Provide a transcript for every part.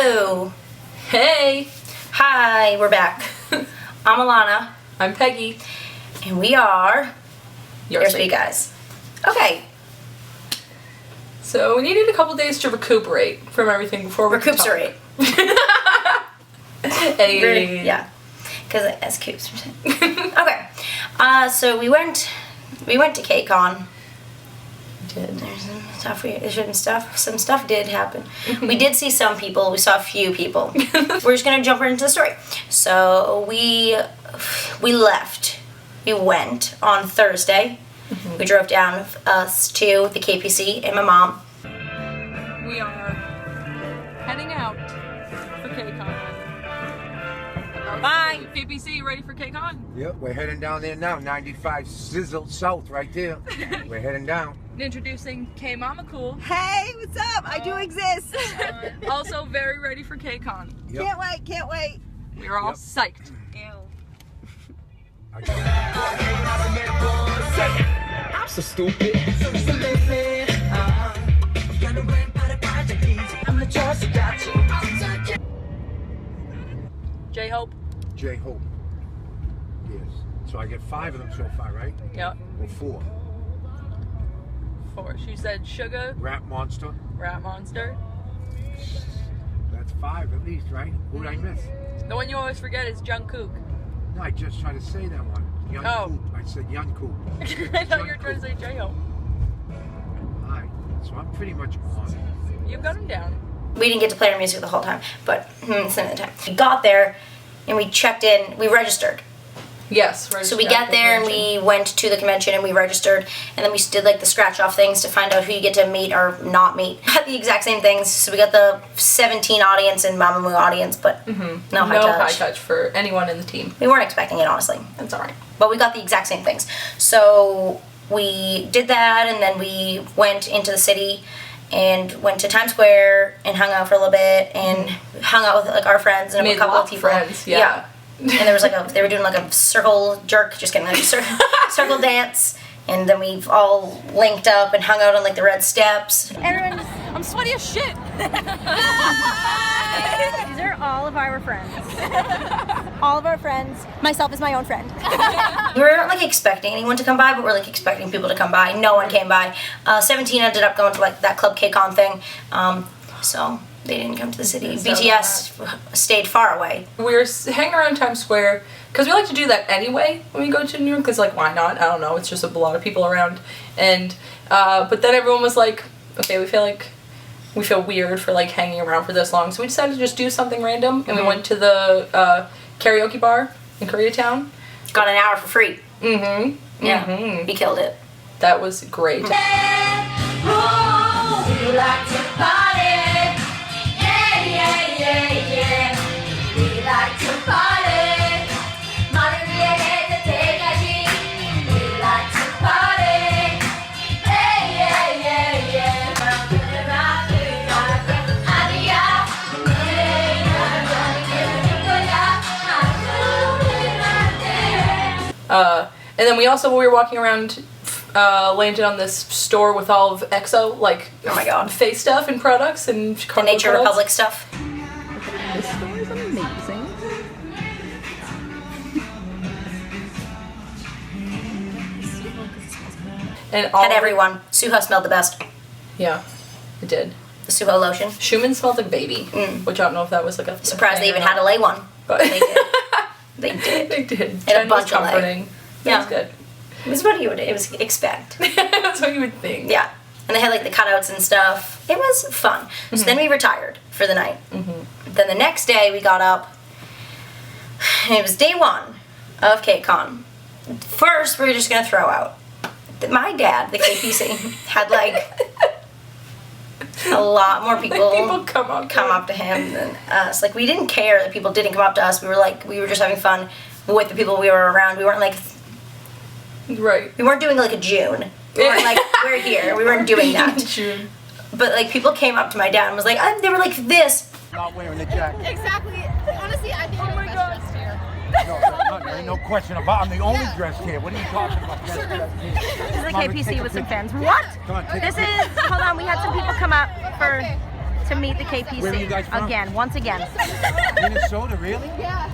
Hello. Hey. Hi, we're back. I'm Ilanna. I'm Peggy. And we are Your Sweet Guys. Okay. So we needed a couple days to recuperate from everything before we could talk. Hey. Yeah. Because it has coops. Okay. So we went to Kcon. There's some stuff did happen. We did see some people. We saw a few people. We're just gonna jump right into the story. So we left. We went on Thursday. We drove down us to the KPC and my mom. We are heading out for Kcon. Bye. KPC, ready for Kcon? Yep, we're heading down there now. 95 Sizzle South right there. We're heading down. Introducing K Mama Cool. Hey, what's up? I do exist. Also very ready for Kcon. Yep. Can't wait. We're all psyched. I'm so stupid. J-Hope. J-Hope. Yes. So I get 5 of them so far, right? Yep. Or 4. 4. She said Sugar, Rap Monster. Rat Monster. That's 5 at least, right? Who did I miss? The one you always forget is Jungkook. No, I just tried to say that one. Young Oh. Coop. I said Young Coop. I thought you were trying to say J-Hope. Alright. So I'm pretty much on. You've got him down. We didn't get to play our music the whole time, but some of the time. We got there and we checked in. We registered. Yes. So we got there and we went to the convention and we registered, and then we did like the scratch off things to find out who you get to meet or not meet. Had the exact same things. So we got the 17 audience and Mamamoo audience, but no high touch for anyone in the team. We weren't expecting it, honestly. That's alright. But we got the exact same things. So we did that, and then we went into the city and went to Times Square and hung out for a little bit and hung out with like our friends and a couple of people. Friends, yeah. And there was like they were doing like a circle jerk, just getting like a circle dance, and then we all linked up and hung out on like the red steps. Everyone, I'm sweaty as shit. these are all of our friends. All of our friends. Myself is my own friend. We weren't like expecting anyone to come by, but we're like expecting people to come by. No one came by. 17 ended up going to like that Club Kcon thing, so they didn't come to the city. BTS stayed far away. We were hanging around Times Square because we like to do that anyway when we go to New York. Because like, why not? I don't know. It's just a lot of people around, and but then everyone was like, okay, we feel weird for like hanging around for this long, so we decided to just do something random, and we went to the karaoke bar in Koreatown. Got an hour for free. Yeah, we killed it. That was great. And then we were walking around, landed on this store with all of EXO, like, oh my god, face stuff and products and the Nature Republic stuff. This store is amazing. And Had everyone. Suho smelled the best. Yeah, it did. The Suho lotion. Shumin smelled like baby, which I don't know if that was like a Surprised they even had to lay one. But they did. They did. They did. And Jen a bunch was of comforting. Yeah. It was good. It was what you would. It was expect. That's what you would think. Yeah, and they had like the cutouts and stuff. It was fun. So then we retired for the night. Then the next day we got up. And it was day 1 of Kcon. First, we were just gonna throw out. My dad, the KPC, had like a lot more people, come up to him than us. Like, we didn't care that people didn't come up to us. We were just having fun with the people we were around. We weren't like, right. We weren't doing like a June. We weren't like, we're here. We weren't doing that. June. But like, people came up to my dad and was like, they were like this. Not wearing the jacket. Exactly. Honestly, I think you're the best dressed here. No, there ain't no question about it. I'm the only dressed here. What are you talking about? This is the KPC with some fans. What? Come on, take This a picture. is, hold on, we had some people come up for, to meet the KPC. Where are you guys from? Again, once again. Minnesota, really? Yeah.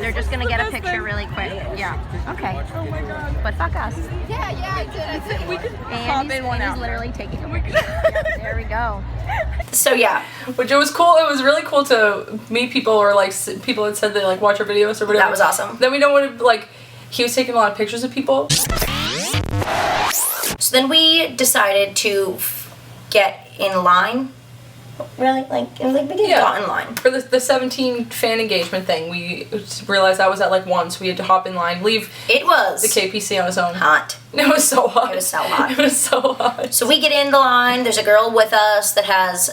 They're just gonna get a picture really quick. Yeah. Okay. Oh my god. But fuck us. Yeah, I did. We could And pop he's, in one out. literally taking a picture. Yeah, there we go. So yeah, Which it was cool. It was really cool to meet people or like people that said they like watch our videos or whatever. that was awesome. Then we don't want to like. He was taking a lot of pictures of people. So then we decided to get in line. Really? Like, it was like we did got in line. For the 17 fan engagement thing, we realized that was at like 1, so we had to hop in line, leave It was the KPC on his own. hot. It was so hot. It was so hot. It was so hot. So we get in the line. There's a girl with us that has,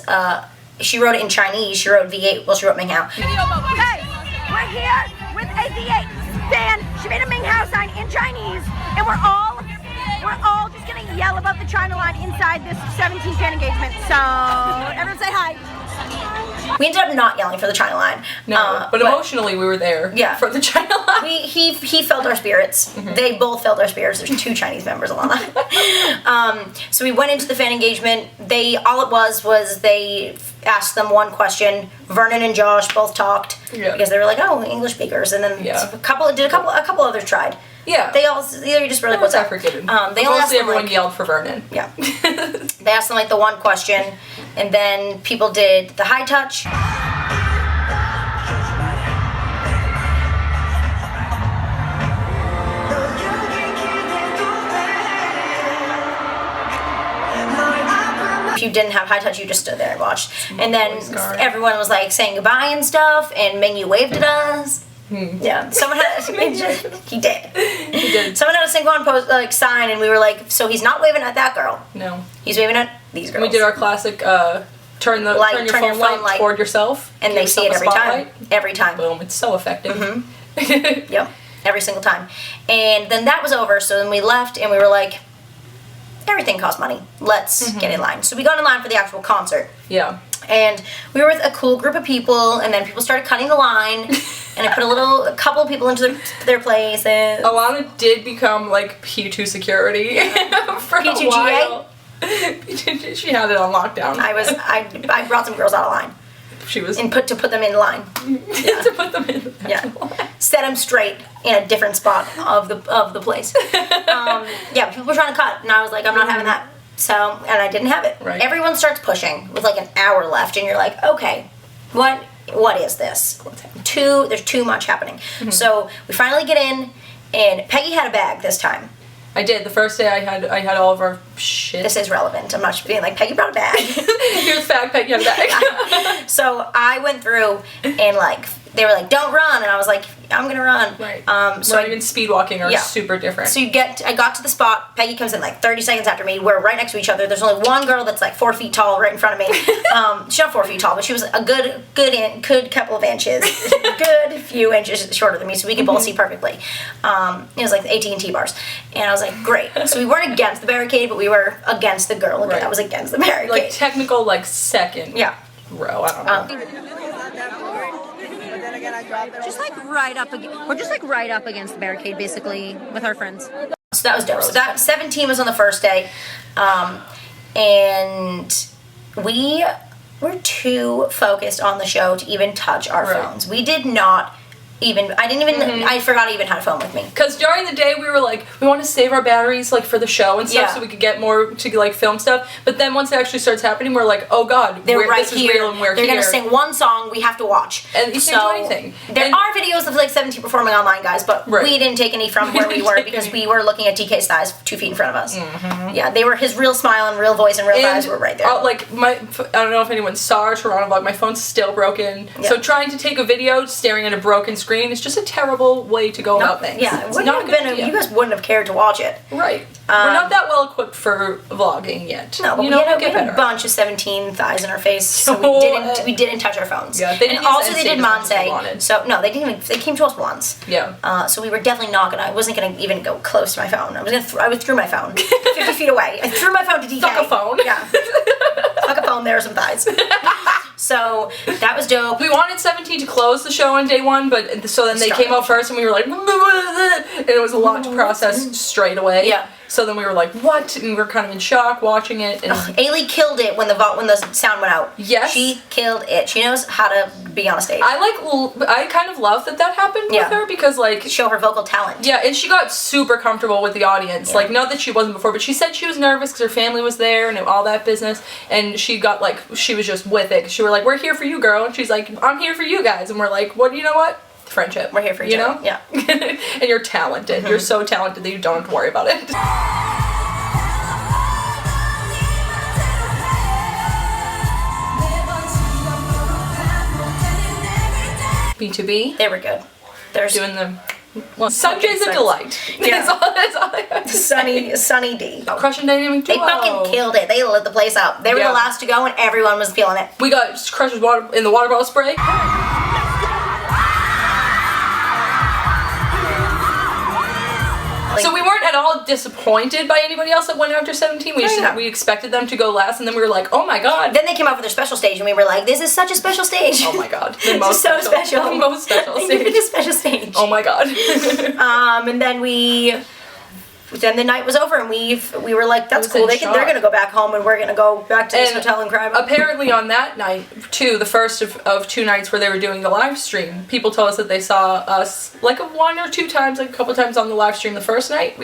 she wrote it in Chinese. She wrote V8. Well, she wrote Ming Hao. Hey, we're here with a V8 fan. She made a Ming Hao sign in Chinese, and we're all just gonna yell about the China line inside this 17 fan engagement. So everyone say hi. We ended up not yelling for the China line. No, but emotionally we were there. Yeah. For the China line. He felt our spirits. They both felt our spirits. There's 2 Chinese members, Ilanna. So we went into the fan engagement. All it was they asked them one question. Vernon and Josh both talked because they were like, oh, English speakers, and then a couple others tried. Yeah. They just were like, what's up? African. They only asked Mostly them, everyone like, yelled for Vernon. Yeah. They asked them like the one question, and then people did the high touch. If you didn't have high touch, you just stood there and watched. And then everyone was like saying goodbye and stuff, and Mingyu waved at us. Yeah, someone had he did. He did. Someone had a Kcon post sign, and we were like, so he's not waving at that girl. No. He's waving at these girls. We did our classic turn your phone light toward yourself, and they see it every time. Every time. Boom! It's so effective. Yep, every single time. And then that was over. So then we left, and we were like, everything costs money. Let's get in line. So we got in line for the actual concert. Yeah. And we were with a cool group of people, and then people started cutting the line, and I put a couple of people into their places. Ilanna did become like P2 security for P2GA? a while. She had it on lockdown. I brought some girls out of line. She was and to put them in line. Yeah. to put them in. Set them straight in a different spot of the place. People were trying to cut, and I was like, I'm not having that. So, and I didn't have it. Right. Everyone starts pushing with like an hour left, and you're like, okay, what is this? There's too much happening. So we finally get in, and Peggy had a bag this time. I did. The first day I had all of our shit. This is relevant. I'm not just being like, Peggy brought a bag. Here's the fact, Peggy had a bag. So I went through, and like, they were like, don't run, and I was like, I'm gonna run. Right. So even speed walking are super different. So I got to the spot. Peggy comes in like 30 seconds after me. We're right next to each other. There's only one girl that's like 4 feet tall right in front of me. She's not 4 feet tall, but she was a good couple of inches, good few inches shorter than me, so we could both see perfectly. It was like the AT&T bars, and I was like, great. So we weren't against the barricade, but we were against the girl that was against the barricade. Like technical, like second. Yeah. Row. I don't know. Just like right up against the barricade, basically, with our friends. So that was dope. So that 17 was on the first day, and we were too focused on the show to even touch our phones. We did not I forgot I even had a phone with me. Because during the day we were like, we want to save our batteries like for the show and stuff so we could get more to like film stuff. But then once it actually starts happening, we're like, oh god, this is real and we're They're here. Gonna sing one song we have to watch. And you can't do anything. There are videos of like 17 performing online, guys, but we didn't take any from where we were because we were looking at DK's thighs 2 feet in front of us. Yeah, they were his real smile and real voice and real thighs were right there. Like I don't know if anyone saw our Toronto vlog, my phone's still broken. Yeah. So trying to take a video staring at a broken screen is just a terrible way to go about things. Yeah, you guys wouldn't have cared to watch it. Right. We're not that well equipped for vlogging yet. No, but we had a bunch of 17 thighs in our face, so we didn't touch our phones. Yeah, they didn't they did monsta. So no, they came to us once. Yeah. So we were definitely I wasn't gonna even go close to my phone. I withdrew my phone 50 feet away. I threw my phone to DK. Fuck a phone. Yeah. Fuck a phone. There are some thighs. So that was dope. We wanted 17 to close the show on day one, but so then they came out first, and we were like, and it was a lot to process straight away. Yeah. So then we were like, what? And we were kind of in shock watching it. And Ailey killed it when the sound went out. Yes. She killed it. She knows how to be on a stage. I kind of love that happened with her because like show her vocal talent. Yeah, and she got super comfortable with the audience. Yeah. Like, not that she wasn't before, but she said she was nervous because her family was there and all that business. And she got like, she was just with it. She were like, we're here for you, girl. And she's like, I'm here for you guys. And we're like, what? You know what? Friendship. We're here for each other. You know? Yeah. And you're talented. You're so talented that you don't have to worry about it. B2B. They were good. They're doing the Sunday's a delight. Yeah. That's all I have to say. Sunny D. Crushing Dynamic Duo. They fucking killed it. They lit the place up. They were the last to go and everyone was feeling it. We got Crush's water in the water bottle spray. So we weren't at all disappointed by anybody else that went after 17. We expected them to go last, and then we were like, oh my god. Then they came out with their special stage, and we were like, this is such a special stage. Oh my god. This is so special. The most special They stage. did a special stage. Oh my god. And then the night was over, and we were like, that's cool. They're gonna go back home, and we're gonna go back to this hotel and cry. Apparently on that night, too, the first of 2 nights where they were doing the live stream, people told us that they saw us like 1 or 2 times, like a couple times on the live stream the first night.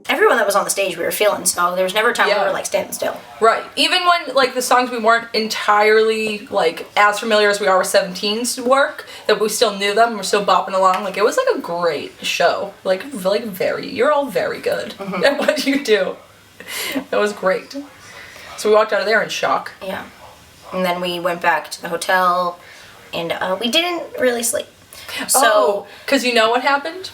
Everyone that was on the stage we were feeling, so there was never a time we were like standing still. Right. Even when like the songs we weren't entirely like as familiar as we are with 17's work, that we still knew them, we're still bopping along. Like it was like a great show. Like you're all very good at what you do. That was great. So we walked out of there in shock. Yeah. And then we went back to the hotel, and we didn't really sleep. So, because you know what happened?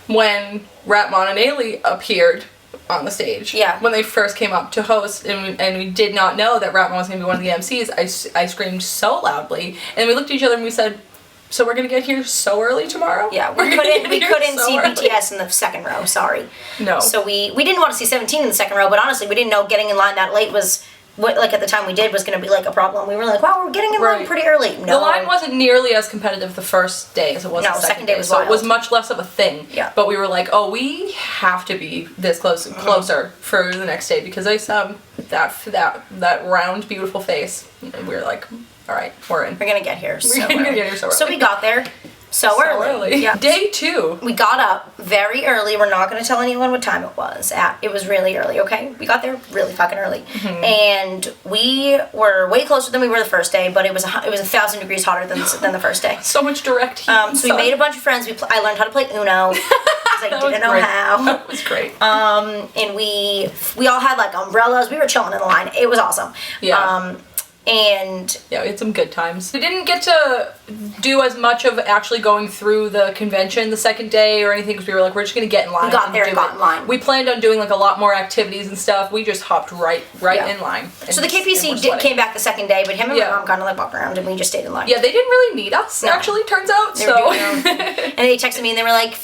When Ratmon and Ailey appeared on the stage. Yeah. When they first came up to host, and we did not know that Ratmon was going to be one of the MCs, I screamed so loudly, and we looked at each other and we said, so we're going to get here so early tomorrow? Yeah, we couldn't see BTS in the second row, sorry. No. So we didn't want to see 17 in the second row, but honestly, we didn't know getting in line that late was... what, like, at the time we did was going to be, like, a problem. We were like, wow, we're getting in line pretty early. No. The line wasn't nearly as competitive the first day as it was the second day. Was so wild. it was much less of a thing. Yeah. But we were like, oh, we have to be this closer for the next day, because I saw that round, beautiful face. And we were like, all right, we're in. We're going to get here so We're going to get here so early. So we got there so early. Yeah. Day 2. We got up very early. We're not going to tell anyone what time it was. It was really early, okay? We got there really fucking early. And we were way closer than we were the first day, but it was 1,000 degrees hotter than the first day. So much direct heat. So we made a bunch of friends. I learned how to play Uno because I didn't know how. That was great. And we all had like umbrellas. We were chilling in the line. It was awesome. Yeah. And yeah, we had some good times. We didn't get to do as much of actually going through the convention the second day or anything, because we were like, we're just gonna get in line. We got there and got in line. We planned on doing like a lot more activities and stuff. We just hopped right in line. So the KPC came back the second day, but him and my mom kind of like walked around and we just stayed in line. Yeah, they didn't really need us, actually, turns out. They were doing their own thing. And they texted me and they were like,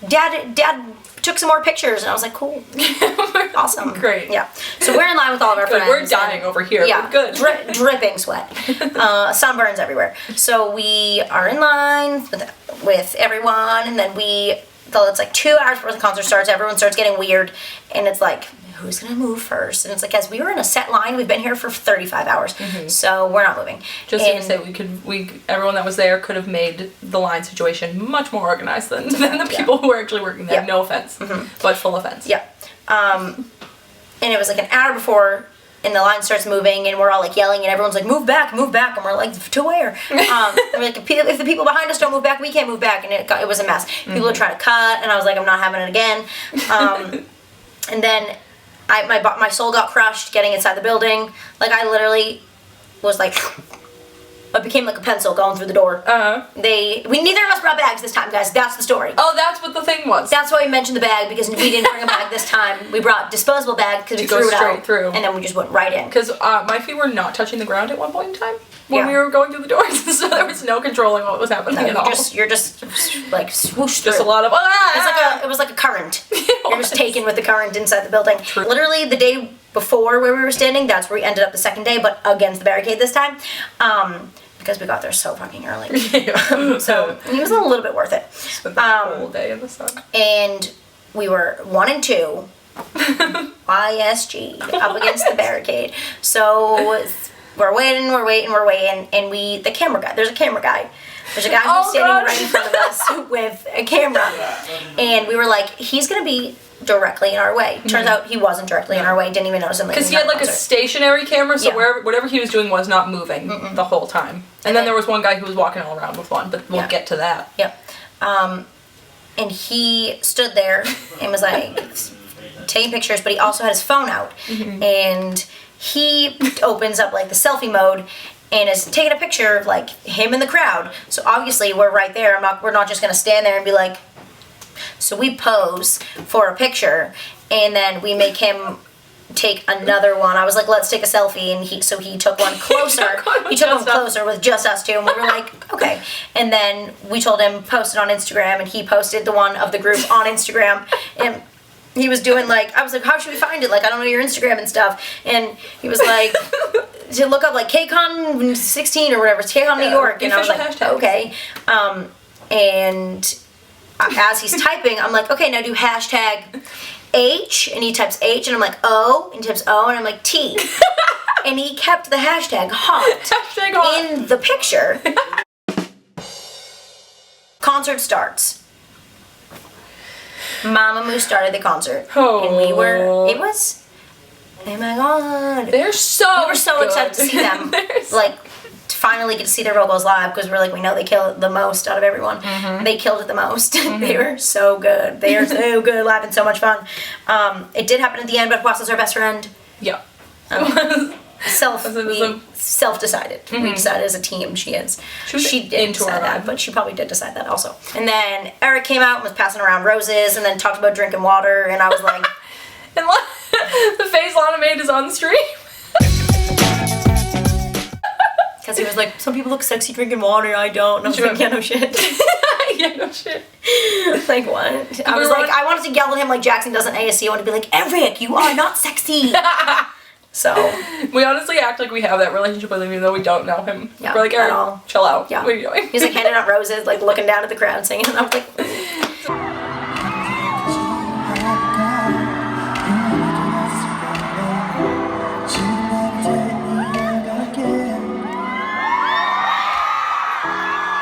Dad took some more pictures, and I was like, cool. Awesome. Great. Yeah. So we're in line with all of our friends. We're dying over here. Yeah. We're good. Dripping sweat. Sunburns everywhere. So we are in line with everyone, and then it's like 2 hours before the concert starts, everyone starts getting weird, and it's like, who's gonna move first? And it's like, guys, we were in a set line. We've been here for 35 hours, so we're not moving. Just to say, everyone that was there could have made the line situation much more organized than the people who were actually working there. No offense, but full offense. Yeah. And it was like an hour before, and the line starts moving, and we're all like yelling, and everyone's like, move back, and we're like, to where? And we're like, if the people behind us don't move back, we can't move back, and it was a mess. People would try to cut, and I was like, I'm not having it again. And then my soul got crushed getting inside the building. Like, I literally was like, I became like a pencil going through the door. Neither of us brought bags this time, guys. That's the story. Oh, that's what the thing was. That's why we mentioned the bag, because we didn't bring a bag this time. We brought disposable bag because we threw it out through, and then we just went right in. Because my feet were not touching the ground at one point in time when we were going through the doors, so there was no controlling what was happening at all. You're just like swooshed just through. a lot of It was like a current. You're just taken with the current inside the building. True. Literally the day before where we were standing, that's where we ended up the second day, but against the barricade this time. Because we got there so fucking early. So it was a little bit worth it. Spent the whole day in the sun. And we were 1 and 2, ISG, up against the barricade. So we're waiting, and the camera guy, there's a camera guy. There's a guy who's standing right in front of us with a camera. And we were like, he's going to be directly in our way. Turns out he wasn't directly in our way, didn't even notice him. Because he had like a stationary camera, so whatever he was doing was not moving the whole time. And then there was one guy who was walking all around with one, but we'll get to that. Yep. And he stood there and was like taking pictures, but he also had his phone out. And he opens up like the selfie mode and is taking a picture of like him in the crowd. So obviously we're right there. We're not just gonna stand there and be like. So we pose for a picture, and then we make him take another one. I was like, let's take a selfie, and he took one closer. He took one closer with just us two, and we were like, okay. And then we told him post it on Instagram, and he posted the one of the group on Instagram, and he was doing like, I was like, how should we find it? Like, I don't know your Instagram and stuff. And he was like, to look up like Kcon 16 or whatever, it's Kcon New York. And I was like, hashtags. Okay. And as he's typing, I'm like, okay, now do hashtag H, and he types H, and I'm like O, and he types O, and I'm like T. And he kept the hashtag hot in the picture. Concert starts. Mamamoo started the concert. And we were, it was, oh my god. We were so excited to see them. Like, finally get to see their vocals live, because we're like, we know they kill it the most out of everyone. They killed it the most. They were so good. They are so good live and so much fun. It did happen at the end, but Wasa's our best friend. Yeah. Self-decided. We decided as a team she is. She didn't decide that, but she probably did decide that also. And then Eric came out and was passing around roses, and then talked about drinking water, and I was like... And the face Lana made is on the stream. Because he was like, some people look sexy drinking water, I don't. And I was like, yeah, no shit. Yeah, no shit. Like, what? I was like, I wanted to yell at him like Jackson does in ASC. I wanted to be like, Eric, you are not sexy. So. We honestly act like we have that relationship with him, even though we don't know him. Yeah, we're like, Eric, chill out. Yeah. What are you doing? He's like handing out roses, like looking down at the crowd singing. And I was like,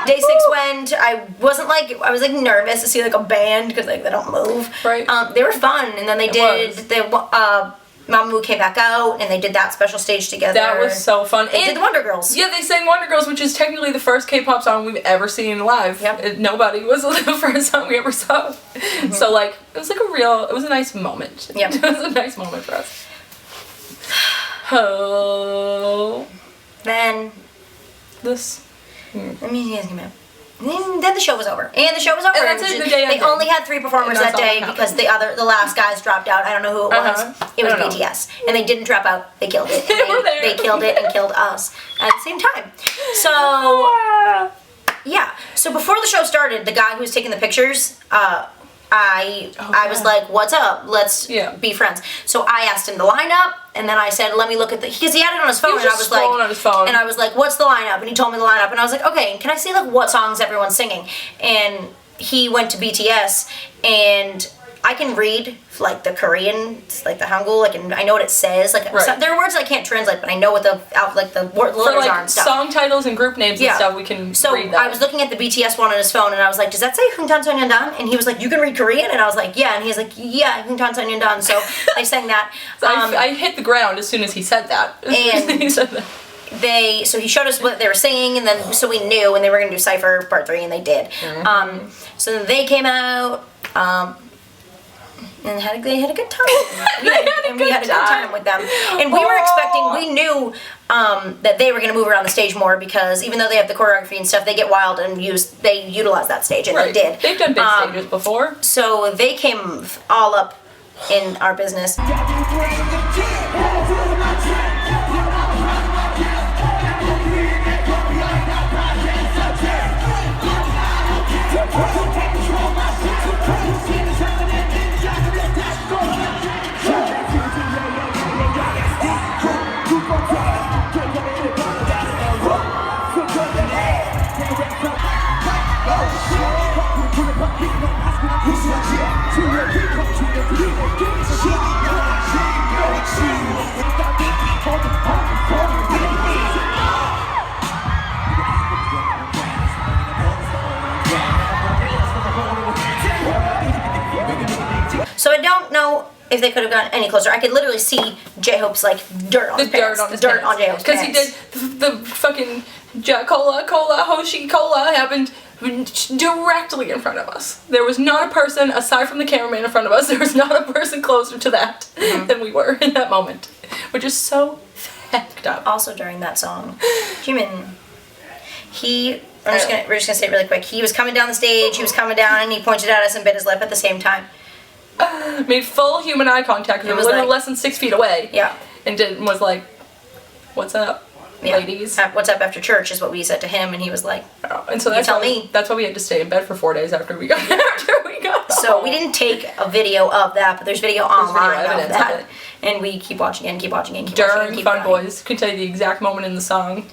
Day 6 went, I was like nervous to see like a band, because like they don't move. Right. They were fun, and then they Mamamoo came back out, and they did that special stage together. That was so fun. They did the Wonder Girls. Yeah, they sang Wonder Girls, which is technically the first K-pop song we've ever seen live. Yep. Nobody was the first song we ever saw. So like, it was a nice moment. Yep. It was a nice moment for us. Oh. Then This. let me see. Then the show was over. And the show was over. And that's it, the day they ended. only had 3 performers that day because the last guys dropped out. I don't know who it was. It was BTS. And they didn't drop out. They killed it. And they killed it and killed us at the same time. So, yeah. So before the show started, the guy who was taking the pictures, I was like, what's up? Let's be friends. So I asked him the lineup, and then I said, let me look at because he had it on his phone, and I was like, on his phone. And I was like, what's the lineup? And he told me the lineup, and I was like, okay, can I see like what songs everyone's singing? And he went to BTS, and I can read like the Korean, like the Hangul, like, and I know what it says. Like, so, there are words I can't translate, but I know what the letters are and stuff. Song titles and group names and stuff, we can read that. I was looking at the BTS one on his phone, and I was like, does that say Hungtan Sonyeondan? And he was like, you can read Korean? And I was like, yeah. And he was like, yeah, Hungtan Sonyeondan. So I sang that. So I hit the ground as soon as he said that. And he said that. So he showed us what they were singing, and then so we knew, and they were going to do Cypher Part 3, and they did. So then they came out, and they had a good time. We had a good time with them. And we knew that they were going to move around the stage more, because even though they have the choreography and stuff, they get wild and they utilize that stage, and they did. They've done big stages before. So they came all up in our business. if they could have gone any closer. I could literally see J-Hope's like dirt on his pants. The dirt on J-Hope's because pants. he did the fucking cola hoshi cola happened directly in front of us. There was not a person aside from the cameraman in front of us. There was not a person closer to that than we were in that moment, which is so fucked up. Also during that song, Jimin, we're just gonna say it really quick. He was coming down the stage. He was coming down, and he pointed at us and bit his lip at the same time. Made full human eye contact. We were literally less than 6 feet away. Yeah. And was like, "What's up, ladies?" What's up after church is what we said to him, and he was like, and so that's why we had to stay in bed for 4 days after we got home. So we didn't take a video of that, but there's video online of that. And we keep watching and keep watching and keep watching. During Fun Boys, can tell you the exact moment in the song.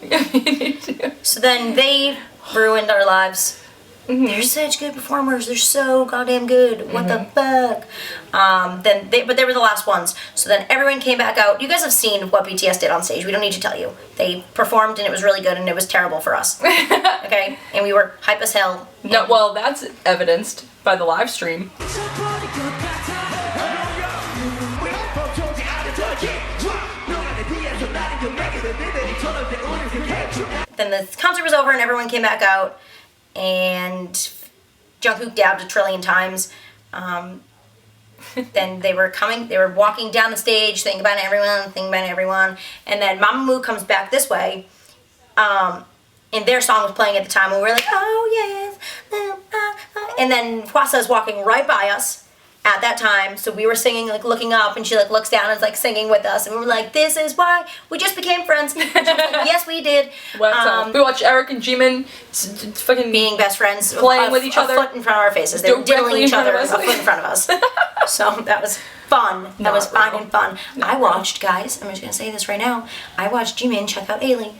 So then they ruined our lives. They're such good performers. They're so goddamn good. What the fuck? But they were the last ones. So then everyone came back out. You guys have seen what BTS did on stage. We don't need to tell you. They performed and it was really good and it was terrible for us. Okay? And we were hype as hell. No, well, that's evidenced by the live stream. Then the concert was over and everyone came back out. And Jungkook dabbed 1 trillion times. Then they were walking down the stage, thinking about everyone. And then Mamamoo comes back this way. And their song was playing at the time, and we were like, oh yes. And then Hwasa is walking right by us at that time, so we were singing, like looking up, and she like looks down and is like singing with us, and we were like, this is why we just became friends. And she was like, yes, we did. We watched Eric and Jimin fucking being best friends, playing with each other, a foot in front of our faces. They were diddling each other a foot in front of us. So that was fun. That was fucking fun. I watched, guys, I'm just gonna say this right now, I watched Jimin check out Ailey.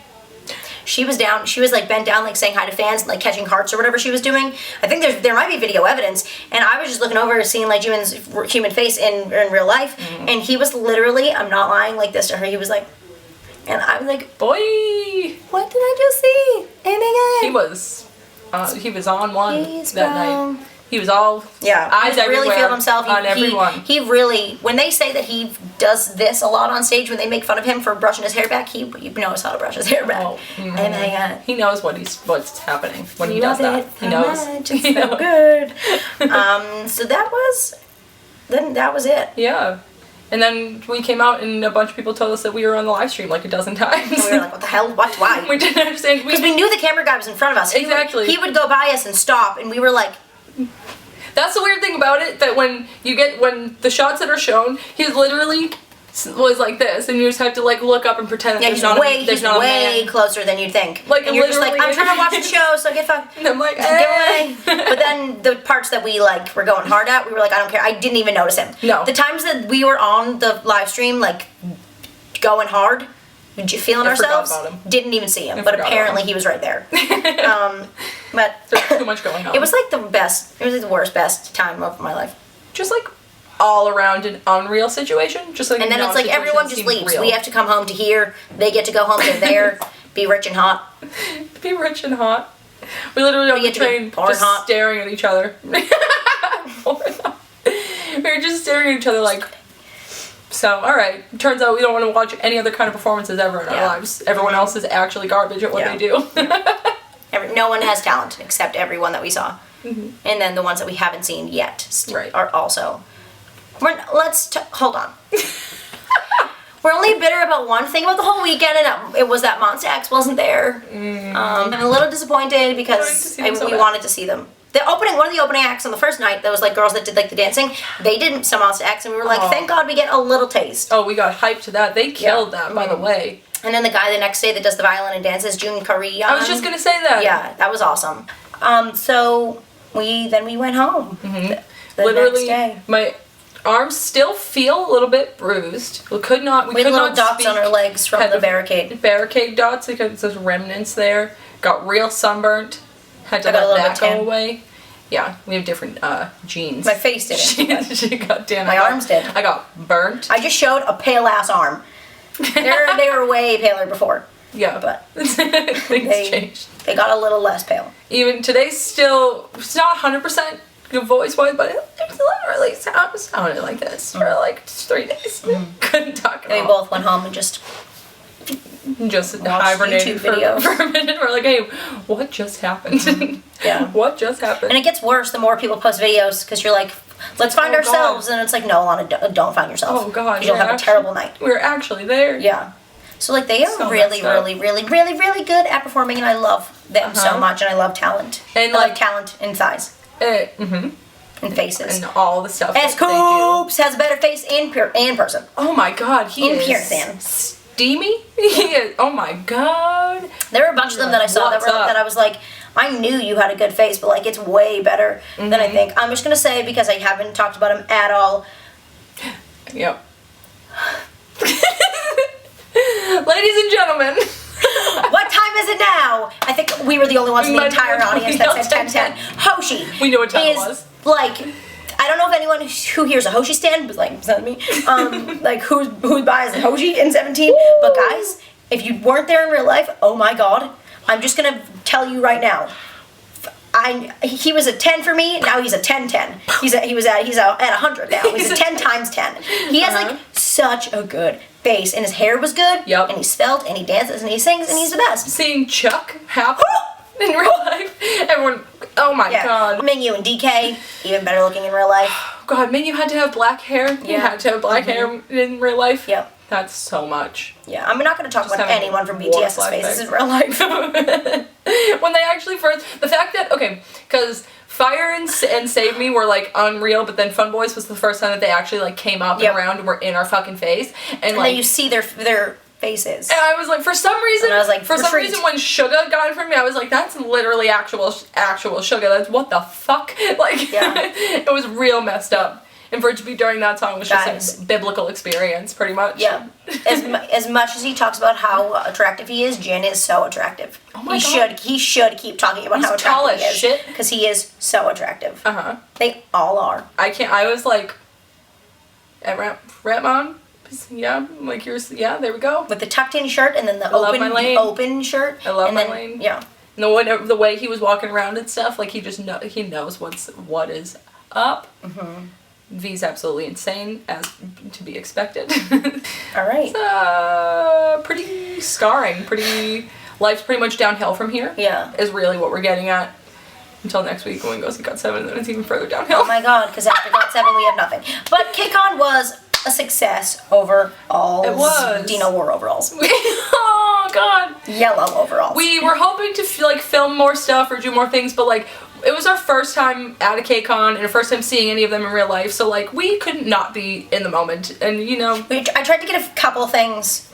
She was down, she was like bent down, like saying hi to fans, like catching hearts or whatever she was doing. I think there might be video evidence, and I was just looking over, seeing like Jimin's human face in real life, and he was literally, I'm not lying, like this to her, he was like, and I was like, boy, what did I just see? Oh my God. He was on one He's that brown. night. He was all eyes he really everywhere feel himself. on everyone. He really, when they say that he does this a lot on stage, when they make fun of him for brushing his hair back, he knows how to brush his hair back. Oh my God. He knows what's happening when he does that. He knows. It's so good. So that was it. Yeah. And then we came out and a bunch of people told us that we were on the live stream like a dozen times. And we were like, what the hell? What? Why? We didn't understand. Because we knew the camera guy was in front of us. Exactly. He would go by us and stop, and we were like... That's the weird thing about it, that when the shots that are shown, he literally was like this, and you just have to like look up and pretend that there's not a man. Closer than you'd think. Like, and you're just like, I'm trying to watch the show, so get fucked. And I'm like, hey. But then the parts that we like were going hard at, we were like, I don't care. I didn't even notice him. No. The times that we were on the live stream, like going hard, feeling ourselves, didn't even see him. But apparently he was right there. But there's too much going on. It was like the best. It was like the worst, best time of my life. Just like all around an unreal situation. Just like, and then it's like everyone just leaves. Real. We have to come home to here. They get to go home to there. Be rich and hot. Be rich and hot. We literally on the train just staring at each other. We were just staring at each other like. So, alright. Turns out we don't want to watch any other kind of performances ever in our lives. Everyone else is actually garbage at what they do. No one has talent except everyone that we saw. And then the ones that we haven't seen yet are also... hold on. We're only bitter about one thing about the whole weekend, and it was that Monsta X wasn't there. I'm a little disappointed because we wanted to see them. One of the opening acts on the first night, that was like girls that did like the dancing, they did some Monsta X, and we were like, thank God we get a little taste. Oh, we got hyped to that. They killed that, by the way. And then the guy the next day that does the violin and dances, Jun Kari. I was just gonna say that. Yeah, that was awesome. So we went home. The literally, next day. My arms still feel a little bit bruised. We could not little dots on our legs from the barricade. Barricade dots because there's remnants there. Got real sunburnt. Had to let that go away. Yeah, we have different genes. My face didn't. She got tan. My arms did. I got burnt. I just showed a pale ass arm. They were way paler before. Yeah, but things changed. They got a little less pale. Even today's still, it's not 100% voice-wise, but it literally sounded like this for like 3 days. Couldn't talk at all. We both went home and just hibernated YouTube video. for a minute. We're like, hey, what just happened? Yeah. What just happened? And it gets worse the more people post videos because you're like, let's find ourselves. God. And it's like, no, Alana, don't find yourself. Oh, God. You'll have a terrible night. We're actually there. Yeah. So, like, they are So really, messed up. really, really, really, really good at performing, and I love them so much, and I love talent. And, I like, love talent in thighs and and faces. all the stuff As that they do. Coops has a better face in person. Oh my God, he In is person. steamy. He is. Oh my God. There were a bunch of them that I saw What's up? that I was like, I knew you had a good face, but like it's way better than I think. I'm just gonna say because I haven't talked about him at all. Yep. Ladies and gentlemen. What time is it now? I think we were the only ones in the But entire we audience know that said 10:10. Hoshi. We knew what time it is was. Like, I don't know if anyone who hears a Hoshi stand, but like, send me, like who buys a Hoshi in 17. But guys, if you weren't there in real life, oh my God, I'm just gonna tell you right now. He was a 10 for me. Now he's a 10-10. He's at 100 now. He's a 10 times 10. He has like such a good face, and his hair was good. Yep. And he's svelte, and he dances, and he sings, and he's the best. Seeing Chuck happen in real life, everyone. Oh my God. Mingyu and DK, even better looking in real life. God, man, you had to have black hair. You Yeah. had to have black hair in real life. Yep. That's so much. Yeah, I'm not going to talk Just about having anyone from one BTS's black faces face. in real life. When they actually first, the fact that, okay, because Fire and Save Me were like unreal, but then Fun Boys was the first time that they actually like came up Yep. and around and were in our fucking face, and And like then you see their faces. and I was like, for some reason, And I was like, for some retreat. reason, when Suga got it from me, I was like, that's literally actual Suga. That's what the fuck, like, Yeah. it was real messed up. And for it to be during that song was just Guys. a biblical experience, pretty much. Yeah. As much as he talks about how attractive he is, Jin is so attractive. Oh my he God. should keep talking about He's how tall attractive as he is. shit. Because he is so attractive. Uh-huh. They all are. I was like, at Ratmon? Yeah, like yeah, there we go. With the tucked in shirt and then the love my lane. open shirt. I love and my then, lane. Yeah. And the way he was walking around and stuff, like he knows what is up. Mm-hmm. V's absolutely insane, as to be expected. All right. It's pretty scarring. Life's pretty much downhill from here. Yeah. Is really what we're getting at. Until next week when we go see Kcon, and then it's even further downhill. Oh my God, because after God 7 we have nothing. But Kcon was a success overall. It was. Dino wore overalls. Oh God. Yellow overalls. We were hoping to film more stuff or do more things, but like it was our first time at a Kcon and our first time seeing any of them in real life, so like we could not be in the moment, and you know. I tried to get a couple things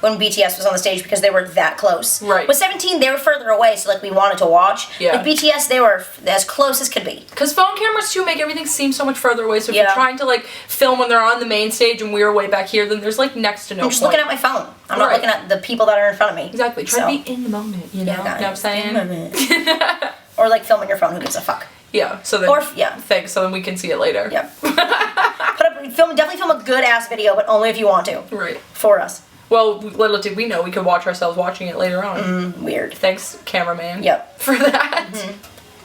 when BTS was on the stage because they were that close. Right. With 17, they were further away, so like we wanted to watch. Yeah. With BTS, they were as close as could be. Because phone cameras too make everything seem so much further away. So if Yeah. you're trying to like film when they're on the main stage and we're way back here, then there's like next to no I'm just point. looking at my phone. I'm not Right. looking at the people that are in front of me. Exactly. Try So, to be in the moment. You know, Yeah, you know what I'm guys, saying? in the moment. Or like filming your phone. Who gives a fuck? Yeah. So then. Or yeah. Thanks. So then we can see it later. Yeah. Definitely film a good ass video, but only if you want to. Right. For us. Well, little did we know we could watch ourselves watching it later on. Weird. Thanks, cameraman. Yep. For that.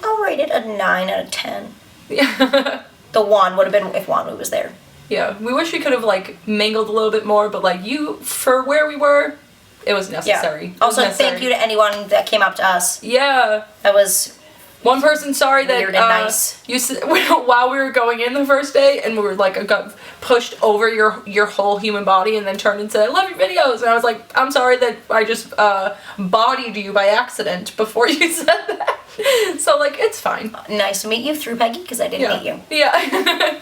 I'll rate it a 9 out of 10. Yeah. The 1 would have been if Wanwu was there. Yeah. We wish we could have like mingled a little bit more, but like for where we were, it was necessary. Yeah. It was Also, necessary. thank you to anyone that came up to us. Yeah. That was One person, sorry that Weird and nice. you said while we were going in the first day, and we were like got pushed over your whole human body, and then turned and said, "I love your videos," and I was like, "I'm sorry that I just bodied you by accident before you said that." So like it's fine. nice to meet you through Peggy because I didn't meet you. Yeah.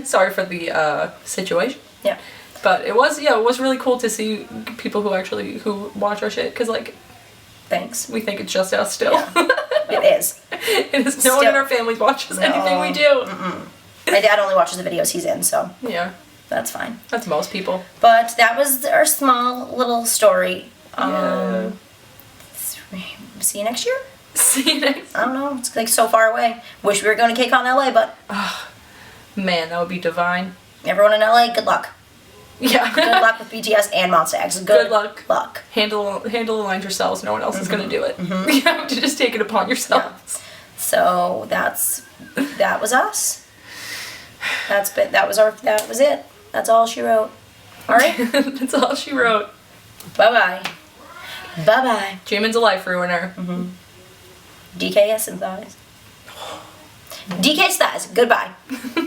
Sorry for the situation. Yeah. But it was really cool to see people who watch our shit, because like Thanks. we think it's just us still. Yeah. It is. It is no one in our families watches anything we do. My dad only watches the videos he's in, so Yeah, that's fine. that's most people. But that was our small little story. Yeah. See you next year? See you next. I don't know. It's like so far away. Wish we were going to Kcon LA, but Man, that would be divine. everyone in LA, good luck. Yeah. Good luck with BTS and Monsta X. Good luck. Luck. Handle the lines yourselves. No one else is gonna do it. You have to just take it upon yourselves. So that was us. That was it. That's all she wrote. All right. That's all she wrote. Bye bye. Jimin's a life ruiner. DKS and thighs. DK's thighs. Goodbye.